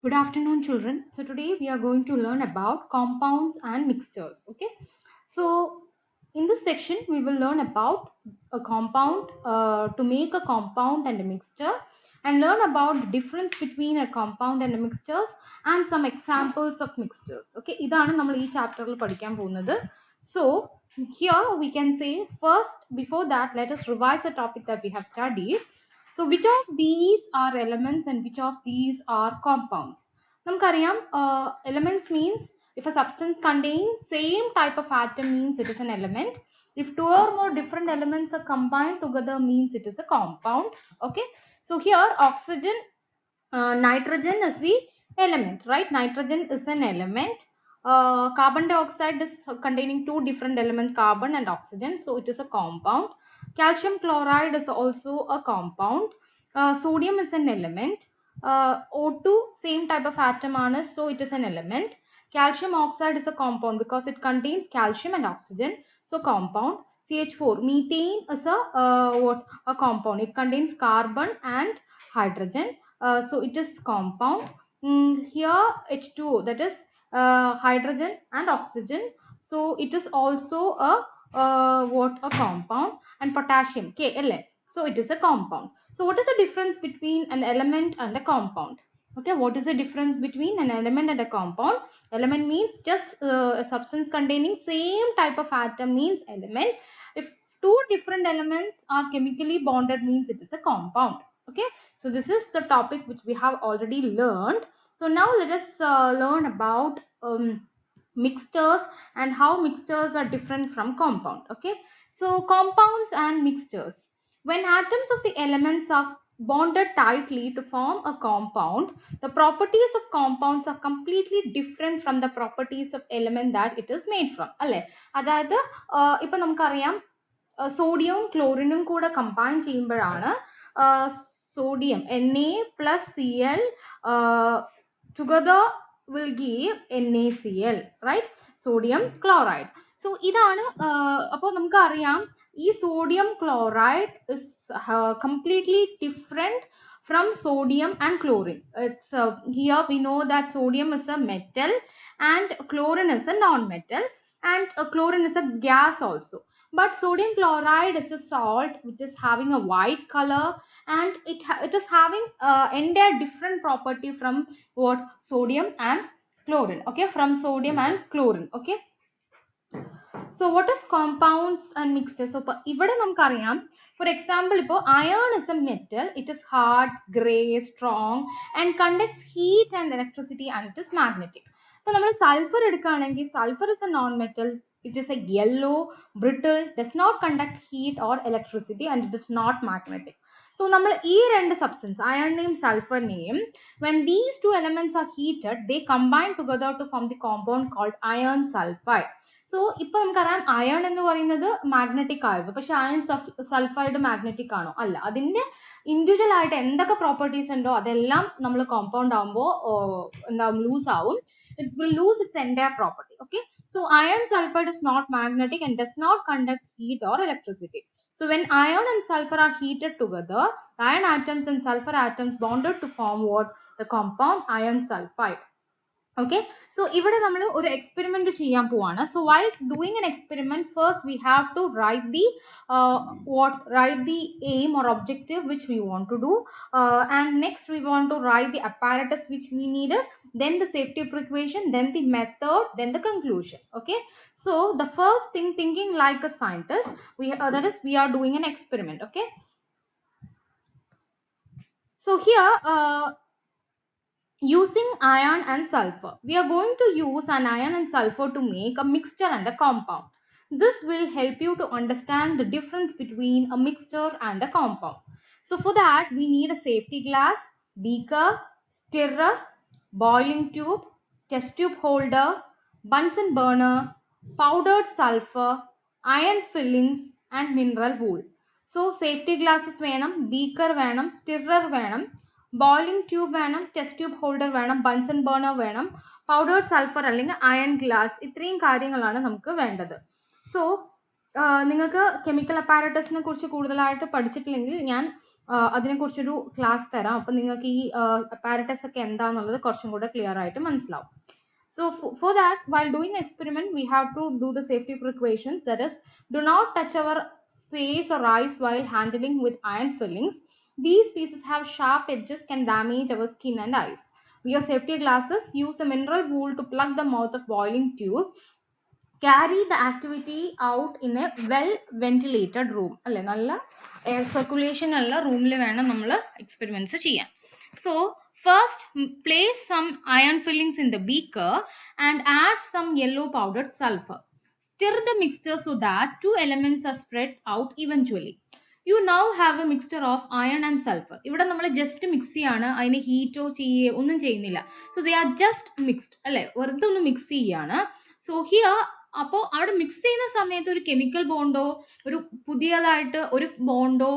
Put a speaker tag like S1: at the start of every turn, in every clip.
S1: Good afternoon, children. So today we are going to learn about compounds and mixtures. Okay. So in this section we will learn about a compound, to make a compound and a mixture, and learn about the difference between a compound and a mixtures and some examples of mixtures. Okay. ഇതാണ് നമ്മൾ ഈ ചാപ്റ്ററിൽ പഠിക്കാൻ പോകുന്നത്. So here we can say first, before that, let us revise the topic that we have studied. So which of these are elements and which of these are compounds? നമുക്കറിയാം, elements means if a substance contains same type of atom means it is an element. If two or more different elements are combined together means it is a compound. Okay. So here oxygen, nitrogen is the element, right? Nitrogen is an element. Carbon dioxide is containing two different elements, carbon and oxygen, so it is a compound. Calcium chloride is also a compound. Sodium is an element. O2 same type of atom on us, so it is an element. Calcium oxide is a compound because it contains calcium and oxygen, so compound. CH4, methane is a compound. It contains carbon and hydrogen, so it is compound. Here H2O, that is hydrogen and oxygen, so it is also a compound. And potassium, Kla, so it is a compound. So what is the difference between an element and a compound? Okay, what is the difference between an element and a compound? Element means just a substance containing same type of atom means element. If two different elements are chemically bonded means it is a compound. Okay, so this is the topic which we have already learned. So now let us learn about mixtures and how mixtures are different from compound. Okay, so compounds and mixtures. When atoms of the elements are bonded tightly to form a compound, the properties of compounds are completely different from the properties of element that it is made from. അല്ലേ? അതായത് ഇപ്പൊ നമുക്കറിയാം, സോഡിയവും ക്ലോറിനും കൂടെ combine ചെയ്യുമ്പോഴാണ് sodium Na plus Cl together will give NaCl, right? Sodium chloride. So ഇതാണ്, അപ്പോൾ നമുക്കറിയാം ഈ sodium chloride is completely different from sodium and chlorine. It's here we know that sodium is a metal and chlorine is a non-metal, and chlorine is a gas also. But sodium chloride is a salt which is having a white color, and it is having entire different property from what? Sodium and chlorine. Okay, from sodium and chlorine. Okay, so what is compounds and mixtures? So ഇവിടെ നമുക്കറിയാം, for example, ഇപ്പോൾ iron is a metal, it is hard, gray, strong and conducts heat and electricity, and it is magnetic. ഇപ്പോൾ നമ്മൾ sulfur എടുക്കുകയാണെങ്കിൽ sulfur is a non-metal, it is a yellow, brittle, does not conduct heat or electricity, and it is not magnetic. So നമ്മൾ ഈ രണ്ട് substance, iron നെയും sulfur നെയും, when these two elements are heated, they combine together to form the compound called iron sulfide. So ഇപ്പോൾ നമുക്കറിയാം iron എന്ന് പറയുന്നത് magnetic ആയിരുന്നു, പക്ഷെ അയൺ സൾഫൈഡ് മാഗ്നറ്റിക് ആണോ? അല്ല. അതിന്റെ ഇൻഡിവിജ്വൽ ആയിട്ട് എന്തൊക്കെ പ്രോപ്പർട്ടീസ് ഉണ്ടോ അതെല്ലാം നമ്മൾ കോമ്പൗണ്ട് ആകുമ്പോൾ എന്താ ലൂസ് ആവും. It will lose its entire property. Okay, so iron sulfide is not magnetic and does not conduct heat or electricity. So when iron and sulfur are heated together, iron atoms and sulfur atoms bonded to form what? The compound iron sulfide. Okay, so ഇവിടെ നമ്മൾ ഒരു experiment ചെയ്യാൻ പോവാണ്. So while doing an experiment, first we have to write the aim or objective which we want to do, and next we want to write the apparatus which we needed, then the safety precaution, then the method, then the conclusion. Okay, so the first thing, thinking like a scientist, that is we are doing an experiment. Okay, so here using iron and sulfur, we are going to use an iron and sulfur to make a mixture and a compound. This will help you to understand the difference between a mixture and a compound. So for that we need a safety glass, beaker, stirrer, boiling tube, test tube holder, Bunsen burner, powdered sulfur, iron fillings and mineral wool. So safety glasses വേണം, beaker വേണം, stirrer വേണം, boiling tube വേണം, test tube holder വേണം, Bunsen burner വേണം, powdered sulfur അല്ലെങ്കിൽ iron glass, ഇത്രയും കാര്യങ്ങളാണ് നമുക്ക് വേണ്ടത്. So നിങ്ങൾക്ക് കെമിക്കൽ അപ്പാരറ്റസിനെ കുറിച്ച് കൂടുതലായിട്ട് പഠിച്ചിട്ടില്ലെങ്കിൽ ഞാൻ അതിനെക്കുറിച്ചൊരു ക്ലാസ് തരാം. അപ്പം നിങ്ങൾക്ക് ഈ അപ്പാരറ്റസ് ഒക്കെ എന്താണെന്നുള്ളത് കുറച്ചും കൂടെ ക്ലിയർ ആയിട്ട് മനസ്സിലാവും. So for that, while doing the experiment, we have to do the safety precautions. That is, do not touch our face or eyes while handling with iron fillings. These pieces have sharp edges, can damage our skin and eyes. Wear safety glasses. Use a mineral wool to plug the mouth of boiling tube. Carry the activity out in a well ventilated room. അല്ലെ, നല്ല air circulation ഉള്ള റൂമിൽ വേണം നമ്മൾ experiments ചെയ്യാൻ. So first, place some iron fillings in the beaker and add some yellow powdered sulfur. Stir the mixture so that two elements are spread out eventually. You now have a mixture of iron and sulfur. ഇവിടെ നമ്മൾ just mix ചെയ്യാണ്, അതിന് ഹീറ്റോ ചെയ്യേ ഒന്നും ചെയ്യുന്നില്ല. So they are just mixed, അല്ലെ, വെറുതെ ഒന്ന് മിക്സ് ചെയ്യാണ്. So here, അപ്പോൾ അവിടെ മിക്സ് ചെയ്യുന്ന സമയത്ത് ഒരു കെമിക്കൽ ബോണ്ടോ ഒരു പുതിയതായിട്ട് ഒരു ബോണ്ടോ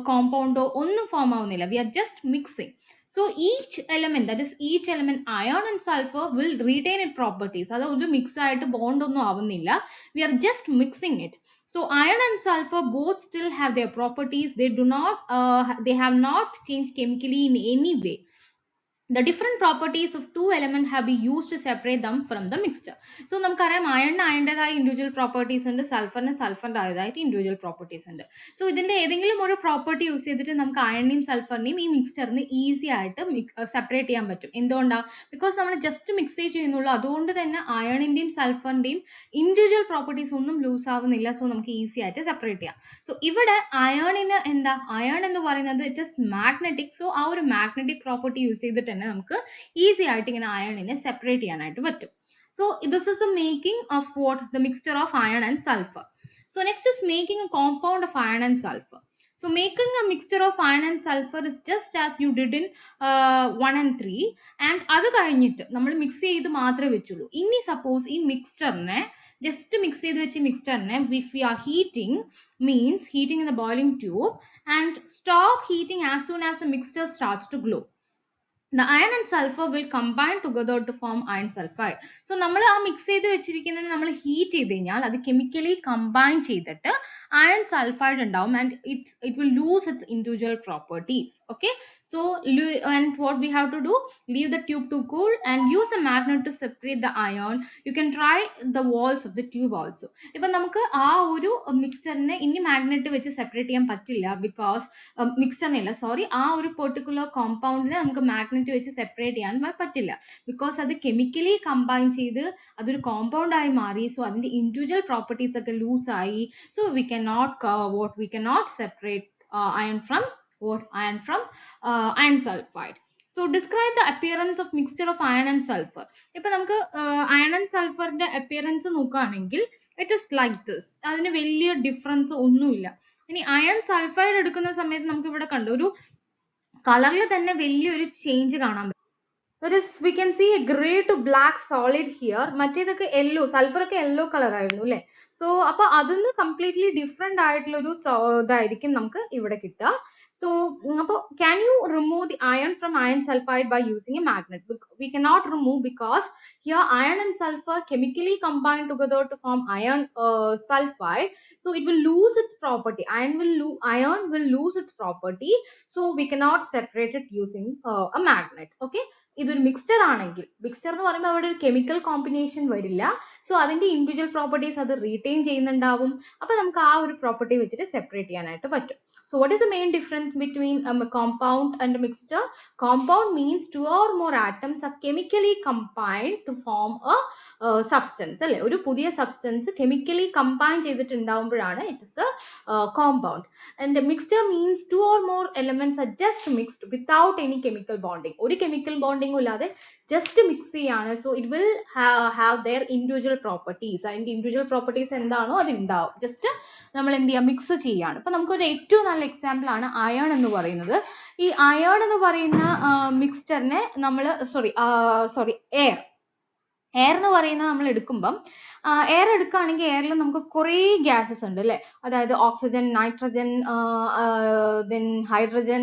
S1: കോമ്പൗണ്ടോ ഒന്നും ഫോം ആവുന്നില്ല. We are just mixing. So each element, that is each element, iron and sulfur, will retain its properties. അത് ഒരു മിക്സ് ആയിട്ട് ബോണ്ട് ഒന്നും ആവുന്നില്ല. We are just mixing it. So iron and sulfur both still have their properties. They have not changed chemically in any way. The different properties of two elements have been used to separate them from the mixture. So നമുക്കറിയാം അയണിന് അയണിൻ്റെതായ individual properties ഉണ്ട്, സൾഫറിന് സൾഫറിൻ്റെതായിട്ട് individual properties ഉണ്ട്. So ഇതിൻ്റെ ഏതെങ്കിലും ഒരു property use ചെയ്തിട്ട് നമുക്ക് അയണിനെയും സൾഫറിനെയും ഈ മിക്സ്ചറിന് easy ആയിട്ട് സെപ്പറേറ്റ് ചെയ്യാൻ പറ്റും. എന്തുകൊണ്ടാണ്? ബിക്കോസ് നമ്മൾ ജസ്റ്റ് മിക്സ് ചെയ്യുന്നുള്ളൂ. അതുകൊണ്ട് തന്നെ അയണിൻ്റെയും സൾഫറിൻ്റെയും ഇൻഡിവിജ്വൽ പ്രോപ്പർട്ടീസ് ഒന്നും ലൂസ് ആവുന്നില്ല. സോ നമുക്ക് ഈസി ആയിട്ട് സെപ്പറേറ്റ് ചെയ്യാം. സോ ഇവിടെ അയണിന് എന്താ, അയൺ എന്ന് പറയുന്നത് ഇറ്റ് ഇസ് മാഗ്നറ്റിക്. സോ ആ ഒരു മാഗ്നറ്റിക് പ്രോപ്പർട്ടി യൂസ് ചെയ്തിട്ട് നമുക്ക് ഈസി ആയിട്ട് ഇങ്ങനെ അയണിനെ സെപ്പറേറ്റ് ചെയ്യാനായിട്ട് പറ്റും. So this is the making of what? The mixture of iron and sulfur. So next is making a compound of iron and sulfur. So making a mixture of iron and sulfur is just as you did in 1 and 3. And അത് കഴിഞ്ഞിട്ട് നമ്മൾ mix ചെയ്ത് മാത്രമേ വെച്ചുള്ളൂ. ഇനി suppose ഈ മിക്സ്ചറിനെ just mix ചെയ്ത് വെച്ച മിക്സ്ചറിനെ if we are heating, means heating in the boiling tube, and stop heating as soon as the mixture starts to glow. The iron and sulfur will combine together to form iron sulfide. So നമ്മൾ ആ mix ചെയ്ത് വെച്ചിരിക്കുന്നത് നമ്മൾ heat ചെയ്ത് കഴിഞ്ഞാൽ അത് chemically combine ചെയ്തിട്ട് iron sulfide ഉണ്ടാവും, and it will lose its individual properties. Okay, so and what we have to do, leave the tube to cool and use a magnet to separate the iron. You can try the walls of the tube also. ഇപ്പൊ നമുക്ക് ആ ഒരു മിക്സ്ചറിനെ ഇനി magnet വെച്ച് separate ചെയ്യാൻ പറ്റില്ല, because മിക്സ്ചറിനില്ല sorry ആ ഒരു പെർട്ടിക്കുലർ കോമ്പൗണ്ടിനെ നമുക്ക് മാഗ്നറ്റ് വെച്ച് സെപ്പറേറ്റ് ചെയ്യാൻ പറ്റില്ല, ബിക്കോസ് അത് കെമിക്കലി കമ്പൈൻ ചെയ്ത് അതൊരു കോമ്പൗണ്ട് ആയി മാറി. സോ അതിന്റെ ഇൻഡിവിജ്വൽ പ്രോപ്പർട്ടീസ് ഒക്കെ ലൂസ് ആയി. So we cannot separate iron from iron sulfide. So describe the appearance of mixture of iron and sulfur. ഇപ്പൊ നമുക്ക് iron and sulfurന്റെ appearance നോക്കുകയാണെങ്കിൽ it is like this. അതിന് വലിയ ഡിഫറൻസ് ഒന്നുമില്ല. ഇനി അയൺ സൾഫൈഡ് എടുക്കുന്ന സമയത്ത് നമുക്ക് ഇവിടെ കണ്ടു ഒരു കളറിൽ തന്നെ വലിയൊരു ചേഞ്ച് കാണാൻ പറ്റും. That is, we can see a grey to black solid here. മറ്റേതൊക്കെ യെല്ലോ, സൾഫർ ഒക്കെ യെല്ലോ കളർ ആയിരുന്നു അല്ലേ. സോ അപ്പൊ അതിന്ന് കംപ്ലീറ്റ്ലി ഡിഫറെന്റ് ആയിട്ടുള്ള ഒരു ഇതായിരിക്കും നമുക്ക് ഇവിടെ കിട്ടുക. So can you remove the iron from iron sulfide by using a magnet? We cannot remove because here iron and sulfur chemically combine together to form iron sulfide. So it will lose its property. Iron will lose its property. So we cannot separate it using a magnet. Okay. ഇതൊരു mixture ആണെങ്കിൽ, mixture എന്ന് പറയുമ്പോൾ അവിടെ ഒരു chemical combination വരില്ല. So അതിന്റെ individual properties അത് retain ചെയ്യുന്നുണ്ടാവും. അപ്പൊ നമുക്ക് ആ ഒരു പ്രോപ്പർട്ടി വെച്ചിട്ട് സെപ്പറേറ്റ് ചെയ്യാനായിട്ട് പറ്റും. So what is the main difference between a compound and a mixture? Compound means two or more atoms are chemically combined to form a substance. അല്ലെ, ഒരു പുതിയ സബ്സ്റ്റൻസ് കെമിക്കലി കമ്പൈൻ ചെയ്തിട്ടുണ്ടാവുമ്പോഴാണ് it is a compound. And the mixture means two or more elements are just mixed without any chemical bonding. ഒരു chemical bonding ഇല്ലാതെ just mix ചെയ്യാണ്. So it will have their individual properties. അതിന്റെ individual properties എന്താണോ അത് ഉണ്ടാവും. Just നമ്മൾ എന്ത് ചെയ്യുക, മിക്സ് ചെയ്യാണ്. ഇപ്പൊ നമുക്കൊരു ഏറ്റവും നല്ല എക്സാമ്പിൾ ആണ് അയൺ എന്ന് പറയുന്നത്. ഈ അയൺ എന്ന് പറയുന്ന മിക്സ്ചറിനെ നമ്മൾ എയർ എയർ എന്ന് പറയുന്നത് നമ്മൾ എടുക്കുമ്പം എയർ എടുക്കുകയാണെങ്കിൽ എയറിൽ നമുക്ക് കുറേ ഗ്യാസസ് ഉണ്ട് അല്ലേ? അതായത് oxygen, nitrogen, then hydrogen,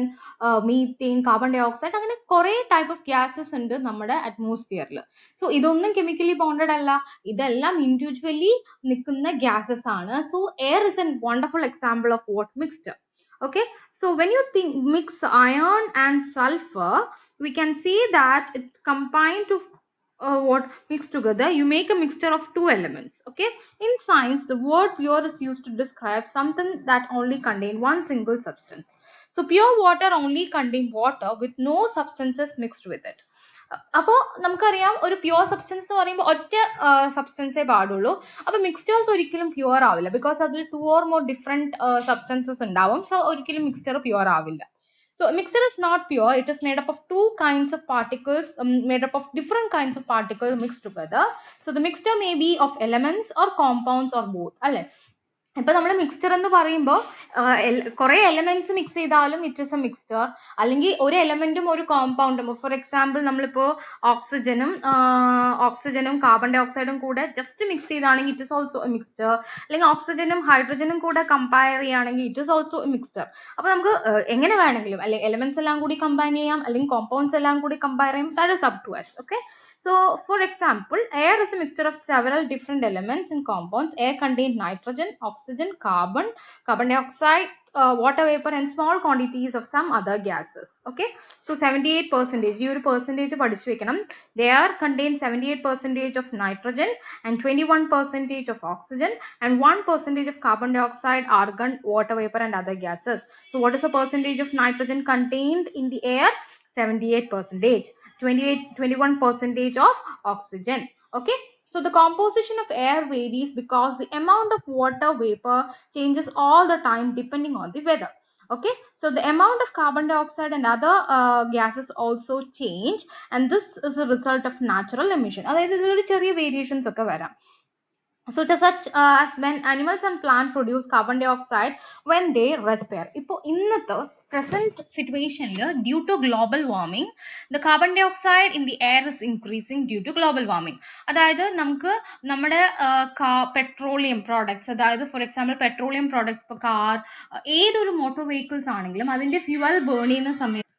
S1: methane, carbon dye ഓക്സൈഡ്, അങ്ങനെ കുറേ ടൈപ്പ് ഓഫ് ഗ്യാസസ് ഉണ്ട് നമ്മുടെ അറ്റ്മോസ്ഫിയറിൽ. സോ ഇതൊന്നും കെമിക്കലി ബോണ്ടഡ് അല്ല, ഇതെല്ലാം ഇൻഡിവിജ്വലി നിൽക്കുന്ന ഗ്യാസസ് ആണ്. So air is an wonderful example of what mixture. Okay, so when you think mix iron and sulfur, we can see that it combined to what mixed together, you make a mixture of two elements. Okay, in science the word pure is used to describe something that only contain one single substance. So pure water only contain water with no substances mixed with it. അപ്പോൾ നമുക്കറിയാം ഒരു pure substance എന്ന് പറയുമ്പോൾ ഒറ്റ സബ്സ്റ്റൻസേ പാടുള്ളൂ. അപ്പോൾ mixtures ഒരിക്കലും pure ആവില്ല, ബിക്കോസ് അതിൽ 2 or more ഡിഫറെന്റ് സബ്സ്റ്റൻസസ് ഉണ്ടാവും. സോ ഒരിക്കലും മിക്സ്ചർ പ്യുവർ ആവില്ല. So a mixture is not pure. It is made up of two kinds of particles, made up of different kinds of particles mixed together. So the mixture may be of elements or compounds or both. അല്ലേ? ഇപ്പൊ നമ്മൾ mixture എന്ന് പറയുമ്പോൾ കുറെ elements mix ചെയ്താലും it is A mixture. അല്ലെങ്കിൽ ഒരു എലമെന്റും ഒരു കോമ്പൗണ്ടും, ഫോർ എക്സാമ്പിൾ നമ്മളിപ്പോ ഓക്സിജനും കാർബൺ ഡൈ ഓക്സൈഡും കൂടെ ജസ്റ്റ് മിക്സ് ചെയ്താണെങ്കിൽ it is also a mixture. അല്ലെങ്കിൽ ഓക്സിജനും ഹൈഡ്രജനും കൂടെ കമ്പയർ ചെയ്യുകയാണെങ്കിൽ it is also a mixture. അപ്പൊ നമുക്ക് എങ്ങനെ വേണമെങ്കിലും, അല്ലെങ്കിൽ എലമെന്റ്സ് എല്ലാം കൂടി കമ്പൈൻ ചെയ്യാം, അല്ലെങ്കിൽ കോമ്പൗണ്ട്സ് എല്ലാം കൂടി കമ്പയർ ചെയ്യാം. That is up to us. Okay, so for example, air is a mixture of several different elements and compounds. Air contains nitrogen, oxygen, carbon dioxide, water vapor and small quantities of some other gases. Okay, so 78%, ഈ ഒരു percentage പഠിച്ചു വെക്കണം. Air contains 78% of nitrogen and 21% of oxygen and 1% of carbon dioxide, argon, water vapor and other gases. So what is the percentage of nitrogen contained in the air? 78%. 21% of oxygen. Okay, so the composition of air varies because the amount of water vapor changes all the time depending on the weather. Okay, so the amount of carbon dioxide and other gases also change, and this is a result of natural emission. അതായത് ഇതിലൊരു ചെറിയ variations ഒക്കെ വരാം. So such as when animals and plants produce carbon dioxide when they respire. ഇപ്പോൾ ഇന്നത്തെ present situation, due to global warming, the carbon dioxide in the air is increasing due to global warming. അതായത് നമുക്ക് നമ്മുടെ petroleum products, അതായത് for example petroleum products, ഇപ്പോൾ car, ഏതൊരു motor vehicles ആണെങ്കിലും അതിന്റെ ഫ്യൂവൽ ബേൺ ചെയ്യുന്ന സമയത്ത്,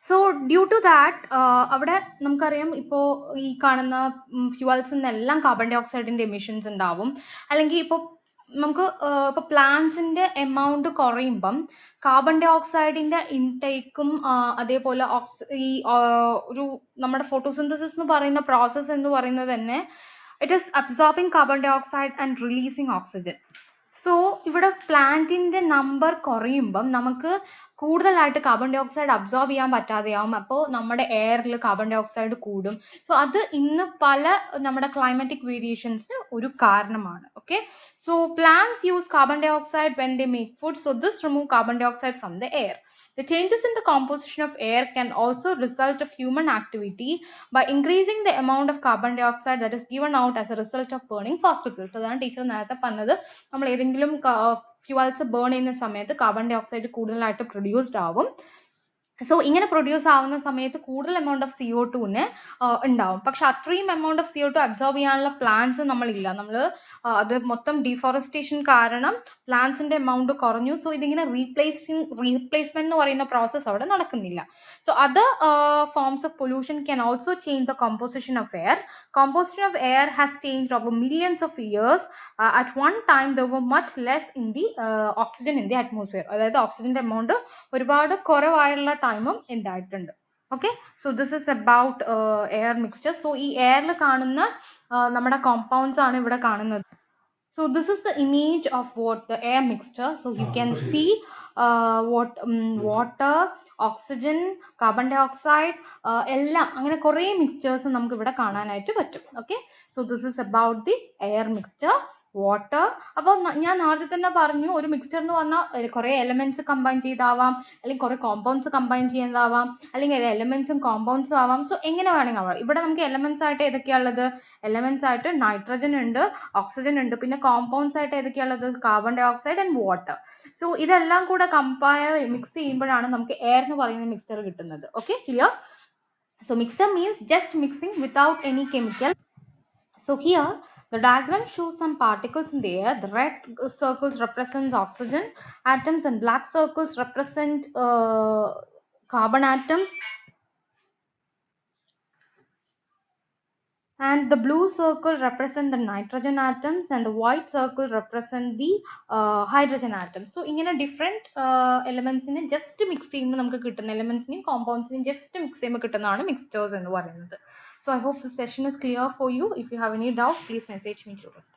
S1: സോ ഡ്യൂ ടു ദാറ്റ് അവിടെ നമുക്കറിയാം ഇപ്പോൾ ഈ കാണുന്ന ഫ്യൂവൽസിൽ നിന്നെല്ലാം കാർബൺ ഡൈ ഓക്സൈഡിന്റെ എമിഷൻസ് ഉണ്ടാവും. അല്ലെങ്കിൽ ഇപ്പോൾ നമുക്ക് ഇപ്പോൾ പ്ലാന്റ്സിന്റെ എമൗണ്ട് കുറയുമ്പം കാർബൺ ഡൈ ഓക്സൈഡിന്റെ ഇൻടേക്കും അതേപോലെ ഈ ഒരു നമ്മുടെ ഫോട്ടോസിന്തസിസ് എന്ന് പറയുന്ന പ്രോസസ്സ് എന്ന് പറയുന്നത് തന്നെ it is absorbing carbon dye oxide and releasing oxygen. So ഇവിടെ പ്ലാന്റിന്റെ നമ്പർ കുറയുമ്പം നമുക്ക് കൂടുതലായിട്ട് കാർബൺ ഡൈ ഓക്സൈഡ് അബ്സോർബ് ചെയ്യാൻ പറ്റാതെയാവും. അപ്പോൾ നമ്മുടെ എയറിൽ കാർബൺ ഡൈ ഓക്സൈഡ് കൂടും. സോ അത് ഇന്ന് പല നമ്മുടെ ക്ലൈമാറ്റിക് വേരിയേഷൻസിന് ഒരു കാരണമാണ്. Okay, so plants use carbon dye ഓക്സൈഡ് when they make food, so this remove carbon dioxide from the air. The changes in the composition of air can also result of human activity by increasing the amount of carbon dioxide that is given out as a result of burning fossil fuels. അതാണ് teacher നേരത്തെ പറഞ്ഞത്, നമ്മൾ ഏതെങ്കിലും fuels burn ചെയ്യുന്ന സമയത്ത് carbon dye oxide കൂടുതലായിട്ട് produced ആവും. So ഇങ്ങനെ പ്രൊഡ്യൂസ് ആവുന്ന സമയത്ത് കൂടുതൽ എമൗണ്ട് ഓഫ് CO2 ഉണ്ടാവും. പക്ഷെ അത്രയും എമൗണ്ട് ഓഫ് CO2 അബ്സോർബ് ചെയ്യാനുള്ള പ്ലാന്റ്സ് നമ്മളില്ല. നമ്മൾ അത് മൊത്തം ഡീഫോറസ്റ്റേഷൻ കാരണം പ്ലാന്റ്സിന്റെ എമൗണ്ട് കുറഞ്ഞു. സോ ഇതിങ്ങനെ റീപ്ലേസ്മെന്റ് എന്ന് പറയുന്ന പ്രോസസ് അവിടെ നടക്കുന്നില്ല. So other forms of pollution can also change the composition of air. Composition of air has changed over millions of years. At one time there were much less in the oxygen in the atmosphere. അതായത് ഓക്സിജന്റെ amount ഒരുപാട് കുറവായുള്ള ടൈമും ഉണ്ടായിട്ടുണ്ട്. Okay, so this is about air mixture. So ഈ എയറിൽ കാണുന്ന നമ്മുടെ compounds ആണ് ഇവിടെ കാണുന്നത്. So this is the image of what the air mixture. So you can see what water, oxygen, carbon dye ഓക്സൈഡ്, എല്ലാം അങ്ങനെ കുറേ മിക്സ്ചേഴ്സ് നമുക്ക് ഇവിടെ കാണാനായിട്ട് പറ്റും. Okay, so this is about the air mixture, water. അപ്പോൾ ഞാൻ നേരത്തെ തന്നെ പറഞ്ഞു, ഒരു മിക്സ്ചർ എന്ന് പറഞ്ഞാൽ കുറേ എലമെന്റ്സ് കമ്പൈൻ ചെയ്താവാം, അല്ലെങ്കിൽ കുറേ കോമ്പൗണ്ട്സ് കമ്പൈൻ ചെയ്യുന്നതാവാം, അല്ലെങ്കിൽ എലമെന്റ്സും കോമ്പൗണ്ട്സും ആവാം. സോ എങ്ങനെ വേണമെങ്കിൽ ആവാം. ഇവിടെ നമുക്ക് എലമെന്റ്സ് ആയിട്ട് ഏതൊക്കെയാണുള്ളത്? എലമെന്റ്സ് ആയിട്ട് നൈട്രജൻ ഉണ്ട്, ഓക്സിജൻ ഉണ്ട്. പിന്നെ കോമ്പൗണ്ട്സ് ആയിട്ട് ഏതൊക്കെയാണുള്ളത്? Carbon dye oxide and water. So ഇതെല്ലാം കൂടെ മിക്സ് ചെയ്യുമ്പോഴാണ് നമുക്ക് എയർ എന്ന് പറയുന്ന മിക്സ്ചർ കിട്ടുന്നത്. Okay, clear? So mixture means just mixing without any chemical. So here the diagram shows some particles in the air. The red circles represents oxygen atoms and black circles represent carbon atoms, and the blue circle represent the nitrogen atoms and the white circle represent the hydrogen atoms. So ഇങ്ങനെ different elements നെ just mix ചെയ്യുമ്പോൾ നമുക്ക് കിട്ടുന്ന elements നെയും compounds നെയും just mix ചെയ്യുമ്പോൾ കിട്ടുന്നതാണ് mixtures എന്ന് പറയുന്നത്. So I hope the session is clear for you. If you have any doubt, please message me through it.